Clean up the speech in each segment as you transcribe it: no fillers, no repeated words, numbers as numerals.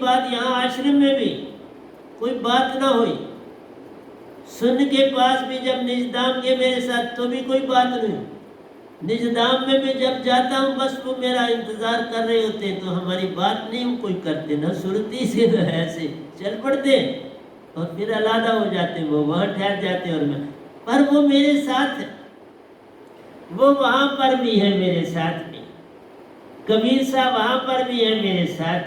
बात यहाँ आश्रम में भी कोई बात ना हुई, सुन के पास भी जब निजधाम गए मेरे साथ तो भी कोई बात नहीं। निजधाम में भी जब जाता हूँ बस वो मेरा इंतजार कर रहे होते, तो हमारी बात नहीं हम कोई करते, न सुरती से न ऐसे चल पड़ते और फिर अलग हो जाते, वो वहाँ ठहर जाते और मैं, पर वो मेरे साथ है, वो वहाँ पर भी है मेरे साथ में, कबीर साहब वहाँ पर भी है मेरे साथ,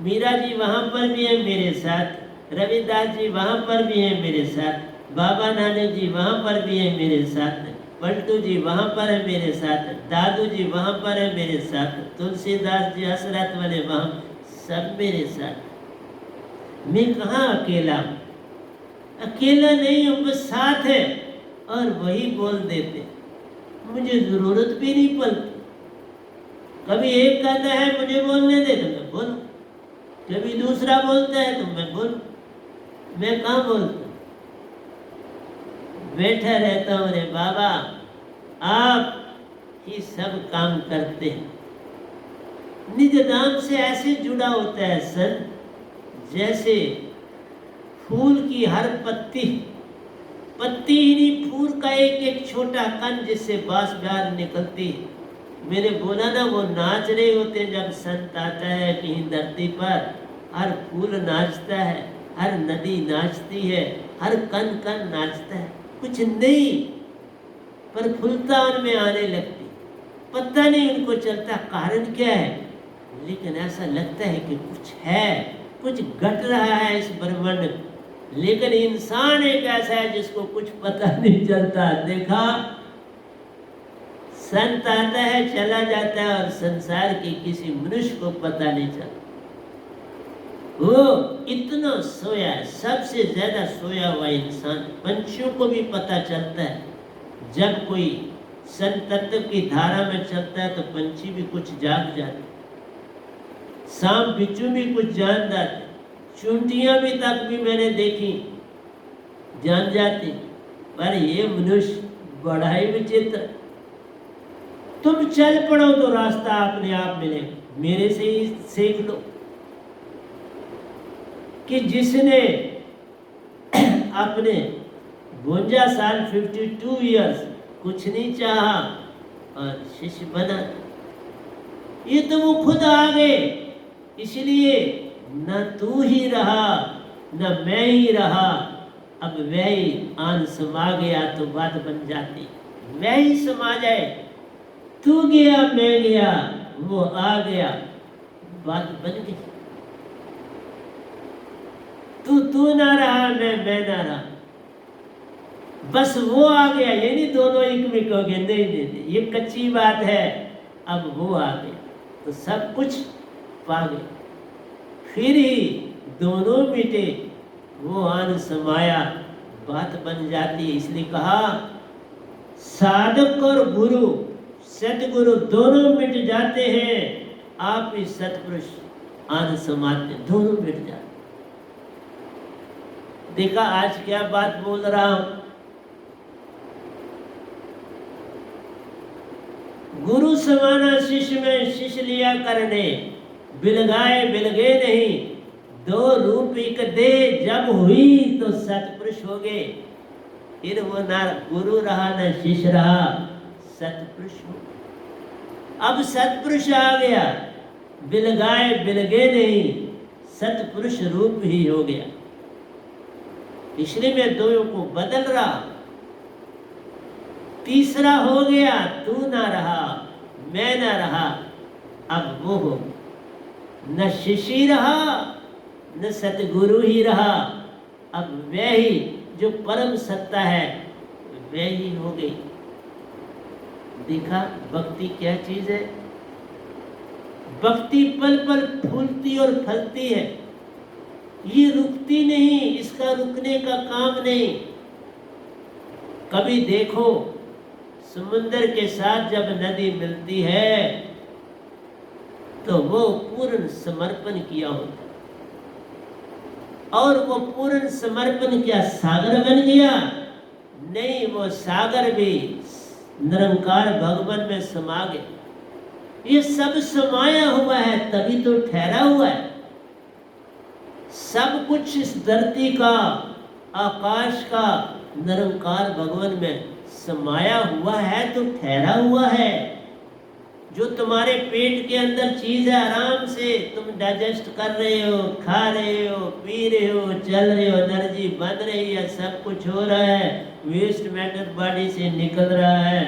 मीरा जी वहाँ पर भी है मेरे साथ, रविदास जी वहाँ पर भी है मेरे साथ, बाबा नानक जी वहाँ पर भी है मेरे साथ, पलटू जी वहाँ पर है मेरे साथ, दादू जी वहाँ पर है मेरे साथ, तुलसीदास जी हसरत वाले वहाँ, सब मेरे साथ। मैं कहाँ अकेला हूँ? अकेला नहीं हूँ, बस साथ है और वही बोल देते, मुझे जरूरत भी नहीं पड़ती। कभी एक कहता है मुझे बोलने दे तो मैं बोलूं, कभी दूसरा बोलता है तो मैं बोलूं, मैं कहाँ बोलता, बैठा रहता हूँ। रे बाबा आप ही सब काम करते हैं। निज नाम से ऐसे जुड़ा होता है सर, जैसे फूल की हर पत्ती ही नहीं, फूल का एक एक छोटा कण जिससे बांस बाहर निकलती है। मैंने बोला ना वो नाच रहे होते जब संत आता है कहीं धरती पर, हर फूल नाचता है, हर नदी नाचती है, हर कण कण नाचता है, कुछ नहीं पर फुलता उनमें आने लगती, पता नहीं उनको चलता कारण क्या है, लेकिन ऐसा लगता है कि कुछ है, कुछ घट रहा है इस ब्रह्मांड। लेकिन इंसान एक ऐसा है जिसको कुछ पता नहीं चलता। देखा, संत आता है चला जाता है और संसार के किसी मनुष्य को पता नहीं चलता। वो इतना सोया है, सबसे ज्यादा सोया हुआ इंसान। पंछियों को भी पता चलता है, जब कोई संत तत्व की धारा में चलता है तो पंछी भी कुछ जाग जाते, सांप बिच्छू भी कुछ जान जाते, चूंटियां भी तक भी मैंने देखी जान जाती। पर ये मनुष्य बड़ा ही विचित्र। तुम चल पड़ो तो रास्ता अपने आप मिलेगा। मेरे से ही सीख लो कि जिसने अपने 52 साल 52 इयर्स कुछ नहीं चाहा और शिष्य बना, ये तो वो खुद आ गए। इसलिए न तू ही रहा न मैं ही रहा, अब वह ही आन समा गया तो बात बन जाती। वह ही समा जाए, तू गया मैं गया वो आ गया, बात बन गई। तू ना रहा मैं ना रहा, बस वो आ गया। ये नहीं दोनों एक में कहोगे, नहीं, ये कच्ची बात है। अब वो आ गया तो सब कुछ पा गए, फिर ही दोनों मिटे, वो आन समाया, बात बन जाती है। इसलिए कहा साधक और गुरु सतगुरु दोनों मिट जाते हैं, आप ही सतपुरुष आन समाते, दोनों मिट जाते। देखा आज क्या बात बोल रहा हूं। गुरु समाना शिष्य में शिष्य लिया करने, बिलगाए बिलगे नहीं, दो रूप एक दे, जब हुई तो सतपुरुष हो गए। फिर वो ना गुरु रहा ना शिष्य रहा, सतपुरुष हो। अब सतपुरुष आ गया, बिलगाए बिलगे नहीं, सतपुरुष रूप ही हो गया। इसलिए मैं दोनों को बदल रहा। तीसरा हो गया, तू ना रहा मैं ना रहा, अब वो हो, न शिष्य रहा न सतगुरु ही रहा, अब वह ही जो परम सत्ता है वह ही हो गई। देखा भक्ति क्या चीज है। भक्ति पल पल फूलती और फलती है, ये रुकती नहीं, इसका रुकने का काम नहीं। कभी देखो समुद्र के साथ जब नदी मिलती है तो वो पूर्ण समर्पण किया होता, और वो पूर्ण समर्पण क्या सागर बन गया? नहीं, वो सागर भी निरंकार भगवान में समा गया। ये सब समाया हुआ है तभी तो ठहरा हुआ है। सब कुछ इस धरती का, आकाश का निरंकार भगवान में समाया हुआ है तो ठहरा हुआ है। जो तुम्हारे पेट के अंदर चीज है, आराम से तुम डाइजेस्ट कर रहे हो, खा रहे हो, पी रहे हो, चल रहे हो, एनर्जी बन रही है, सब कुछ हो रहा है, वेस्ट मैटर बॉडी से निकल रहा है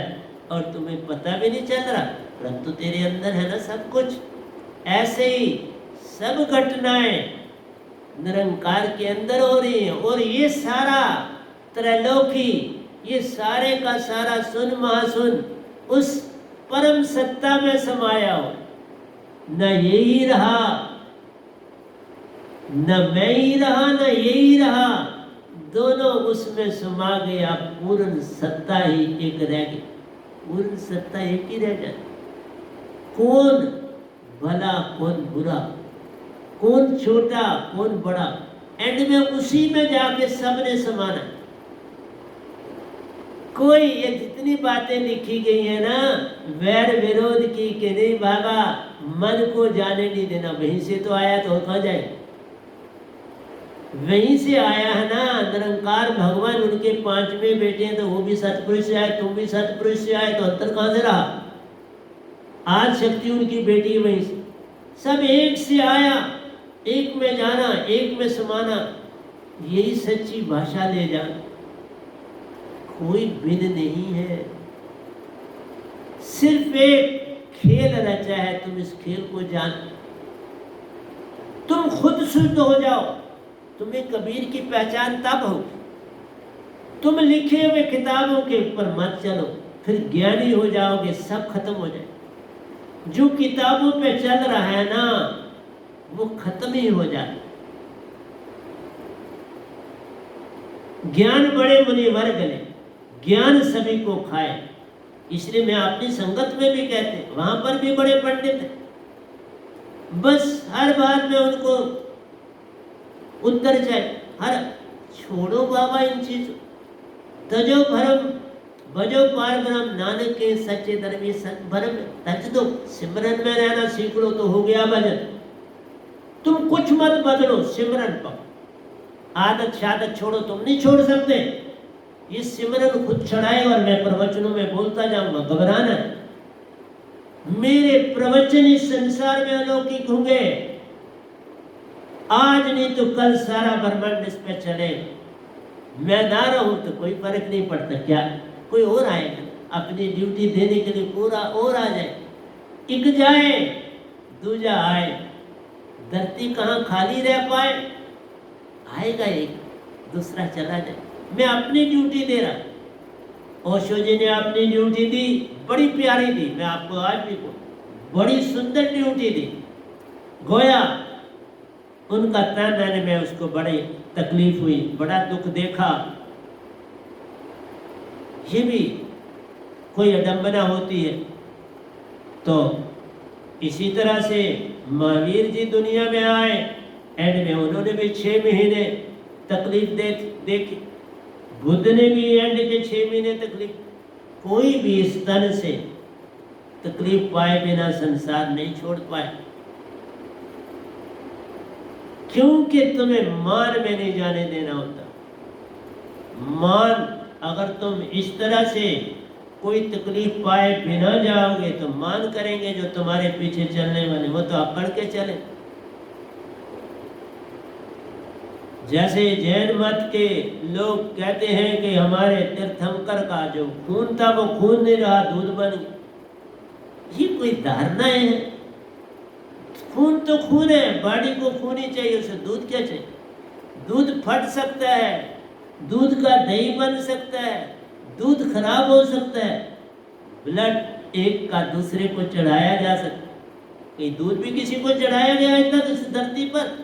और तुम्हें पता भी नहीं चल रहा, परंतु तेरे अंदर है ना सब कुछ। ऐसे ही सब घटनाएं निरंकार के अंदर हो रही है। और ये सारा त्रैलोकी, ये सारे का सारा सुन महासुन उस परम सत्ता में समाया हो। न यही रहा, न मैं ही रहा, न यही रहा, दोनों उसमें समा गया। पूर्ण सत्ता ही एक रह गई, पूर्ण सत्ता एक ही रह जाती। कौन भला कौन बुरा, कौन छोटा कौन बड़ा, एंड में उसी में जाके सबने समाना। कोई ये जितनी बातें लिखी गई है ना वैर विरोध की कि नहीं बाबा, मन को जाने नहीं देना, वहीं से तो आया तो कहाँ जाए, वहीं से आया है ना। निरंकार भगवान, उनके पांचवें बेटे हैं तो वो भी सतपुरुष से आए, तुम भी सतपुरुष से आए, तो अंतर कहाँ से रहा। आज शक्ति उनकी बेटी है, वहीं से सब एक से आया, एक में जाना, एक में समाना, यही सच्ची भाषा ले जाना। कोई भिन्न नहीं है, सिर्फ एक खेल रचा है। तुम इस खेल को जान, तुम खुद शुद्ध हो जाओ, तुम्हें कबीर की पहचान तब होगी। तुम लिखे हुए किताबों के ऊपर मत चलो, फिर ज्ञानी हो जाओगे, सब खत्म हो जाए। जो किताबों पे चल रहा है ना वो खत्म ही हो जाए। ज्ञान बड़े मुनिवर गले, ज्ञान सभी को खाए। इसलिए मैं अपनी संगत में भी कहते, वहां पर भी बड़े पंडित हैं, बस हर बात में उनको उत्तर जाए, हर छोड़ो बाबा इन चीजों, तजो भरम भजो पार ब्रह्म, नानक के सच्चे धर्मी सत भरम, तज दो, सिमरन में रहना सीख लो तो हो गया भजन। तुम कुछ मत बदलो, सिमरन पाओ, आदत शादत छोड़ो, तुम नहीं छोड़ सकते। ये सिमरन खुद चढ़ाए और मैं प्रवचनों में बोलता जाऊंगा, घबराना है। मेरे प्रवचन इस संसार में अलौकिक होंगे, आज नहीं तो कल सारा ब्रह्मांड इस पे चले। मैं ना रहूं तो कोई फर्क नहीं पड़ता, क्या कोई और आएगा अपनी ड्यूटी देने के लिए, पूरा और आ जाए, एक जाए दूजा आए, धरती कहाँ खाली रह पाए, आएगा एक दूसरा चला जाए। मैं अपनी ड्यूटी दे रहा, ओशो जी ने अपनी ड्यूटी दी, बड़ी प्यारी दी, मैं आपको आज भी बड़ी सुंदर ड्यूटी दी। गोया उनका तन मैंने, मैं उसको बड़ी तकलीफ हुई, बड़ा दुख देखा। ये भी कोई अडंबना होती है। तो इसी तरह से महावीर जी दुनिया में आए, एंड में उन्होंने भी 6 महीने तकलीफ देखी, बुद्ध ने भी एंड के 6 महीने तकलीफ। कोई भी इस तन से तकलीफ पाए बिना संसार नहीं छोड़ पाए, क्योंकि तुम्हें मान में नहीं जाने देना होता। मान, अगर तुम इस तरह से कोई तकलीफ पाए बिना जाओगे तो मान करेंगे जो तुम्हारे पीछे चलने वाले, वो तो अकड़ के चले। जैसे जैन मत के लोग कहते हैं कि हमारे तीर्थंकर का जो खून था वो खून नहीं रहा, दूध बन गया। ये कोई धारणाएं हैं? खून तो खून है, बॉडी को खून ही चाहिए, उसे दूध क्या चाहिए? दूध फट सकता है, दूध का दही बन सकता है, दूध खराब हो सकता है, ब्लड एक का दूसरे को चढ़ाया जा सकता है। कहीं दूध भी किसी को चढ़ाया गया है तक इस धरती पर,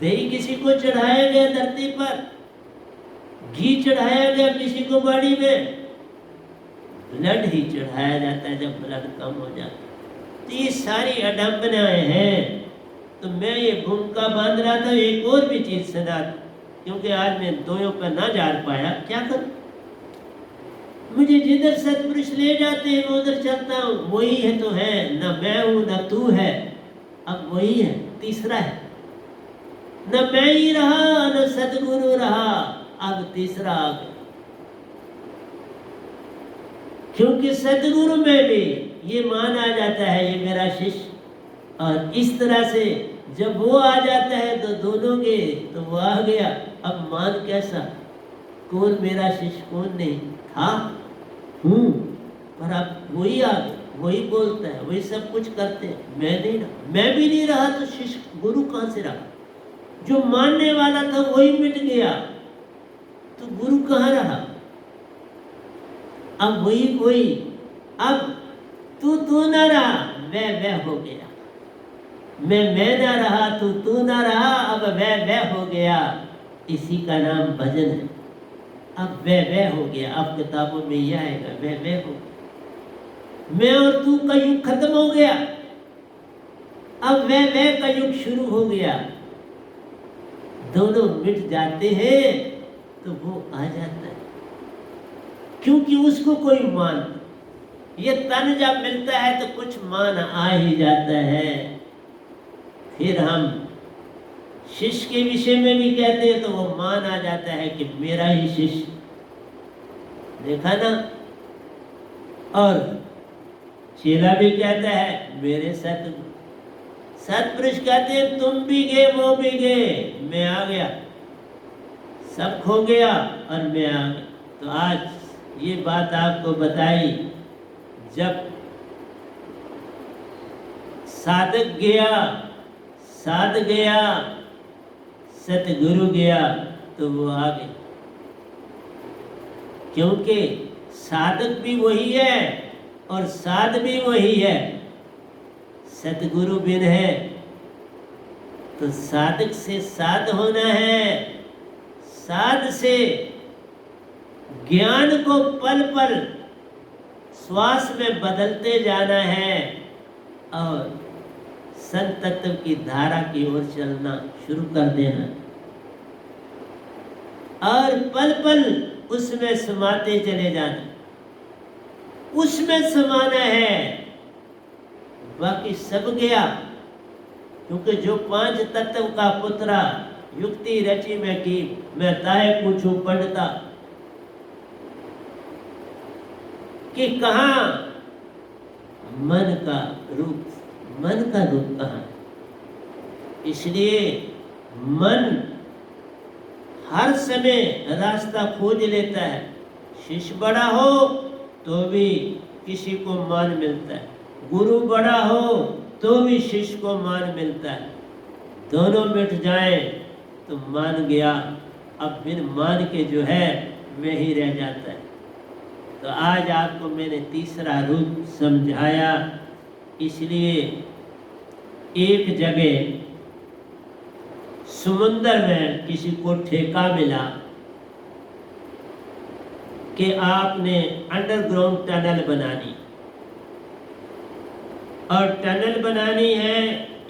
दही किसी को चढ़ाया गया धरती पर, घी चढ़ाया गया किसी को बॉडी में, ब्लड ही चढ़ाया जाता है जब ब्लड कम हो जाता है। तो ये सारी अडम्बनाएं हैं। तो मैं ये भूमिका बांध रहा था, एक और भी चीज सुना, क्योंकि आज मैं दोयों पर ना जा पाया, क्या करूं? मुझे जिधर सतपुरुष ले जाते हैं मैं उधर चलता हूँ। वही है तो है, न मैं हूँ न तू है, अब वही है, तीसरा है। न मैं ही रहा न सतगुरु रहा, अब तीसरा आ गया। क्योंकि सतगुरु में भी ये मान आ जाता है ये मेरा शिष्य, और इस तरह से जब वो आ जाता है तो दोनों के तो वो आ गया। अब मान कैसा, कौन मेरा शिष्य कौन नहीं था, हूँ, पर अब वही आ गया, वही बोलता है, वही सब कुछ करते हैं, मैं नहीं रहा। मैं भी नहीं रहा तो शिष्य गुरु कहाँ से रहा? जो मानने वाला था वही मिट गया तो गुरु कहाँ रहा? अब वही अब तू ना रहा, मैं हो गया। मैं ना रहा, तू ना रहा, अब मैं हो गया। इसी का नाम भजन है। अब मैं हो गया। अब किताबों में यह आएगा, मैं हो गया। मैं और तू का युग खत्म हो गया, अब मैं का युग शुरू हो गया। दोनों मिट जाते हैं तो वो आ जाता है, क्योंकि उसको कोई मान, ये तन जब मिलता है तो कुछ मान आ ही जाता है। फिर हम शिष्य के विषय में भी कहते हैं तो वो मान आ जाता है कि मेरा ही शिष्य, देखा ना। और चेला भी कहता है मेरे सतगुरु। सतपुरुष कहते हैं तुम भी गए वो भी गए, मैं आ गया, सब खो गया और मैं आ गया। तो आज ये बात आपको बताई, जब साधक गया, साध गया, सतगुरु गया तो वो आ गया। क्योंकि साधक भी वही है और साध भी वही है। सतगुरु बिन है तो साधक से साध होना है, साध से ज्ञान को पल पल श्वास में बदलते जाना है और संत तत्व की धारा की ओर चलना शुरू कर देना, और पल पल उसमें समाते चले जाना, उसमें समाना है। बाकी सब गया, क्योंकि जो पांच तत्व का पुत्रा युक्ति रची में की, मैं ताहे पूछूं पंडिता कि कहाँ मन का रूप, मन का रूप कहाँ? इसलिए मन हर समय रास्ता खोज लेता है। शिष्य बड़ा हो तो भी किसी को मान मिलता है, गुरु बड़ा हो तो भी शिष्य को मान मिलता है। दोनों मिट जाए तो मान गया, अब बिन मान के जो है वही रह जाता है। तो आज आपको मैंने तीसरा रूप समझाया। इसलिए एक जगह समुंदर में किसी को ठेका मिला कि आपने अंडरग्राउंड टनल बनानी, और टनल बनानी है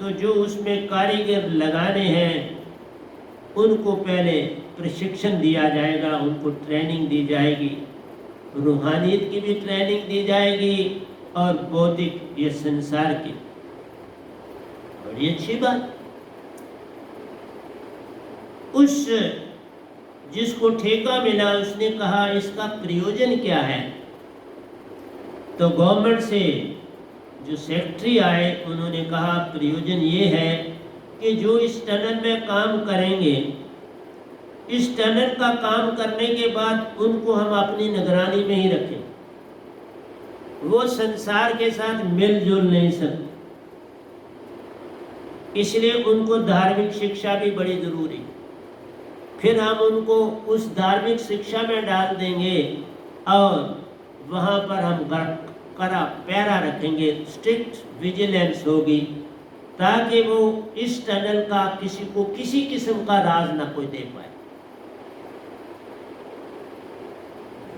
तो जो उसमें कारीगर लगाने हैं उनको पहले प्रशिक्षण दिया जाएगा, उनको ट्रेनिंग दी जाएगी, रूहानियत की भी ट्रेनिंग दी जाएगी और बौद्धिक ये संसार की। बड़ी अच्छी बात। उस जिसको ठेका मिला उसने कहा इसका प्रयोजन क्या है? तो गवर्नमेंट से जो सेक्रेटरी आए उन्होंने कहा प्रयोजन ये है कि जो इस टनल में काम करेंगे, इस टनल का काम करने के बाद उनको हम अपनी निगरानी में ही रखें, वो संसार के साथ मिलजुल नहीं सकते, इसलिए उनको धार्मिक शिक्षा भी बड़ी जरूरी। फिर हम उनको उस धार्मिक शिक्षा में डाल देंगे और वहाँ पर हम कड़ा पैरा रखेंगे, स्ट्रिक्ट विजिलेंस होगी, ताकि वो इस टनल का किसी को किसी किस्म का राज ना कोई दे पाए।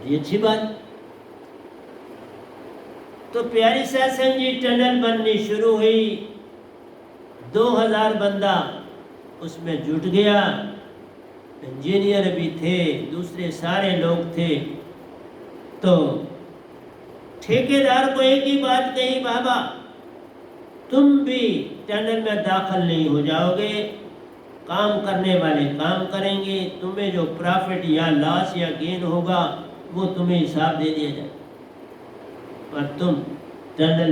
ये अच्छी बात। तो प्यारी सत्संग जी टनल बननी शुरू हुई, 2000 बंदा उसमें जुट गया, इंजीनियर भी थे, दूसरे सारे लोग थे। तो ठेकेदार को एक ही बात कही, बाबा तुम भी टनल में दाखिल नहीं हो जाओगे, काम करने वाले काम करेंगे, तुम्हें जो प्रॉफिट या लॉस या गेन होगा वो तुम्हें हिसाब दे दिया जाए, और तुम जनरल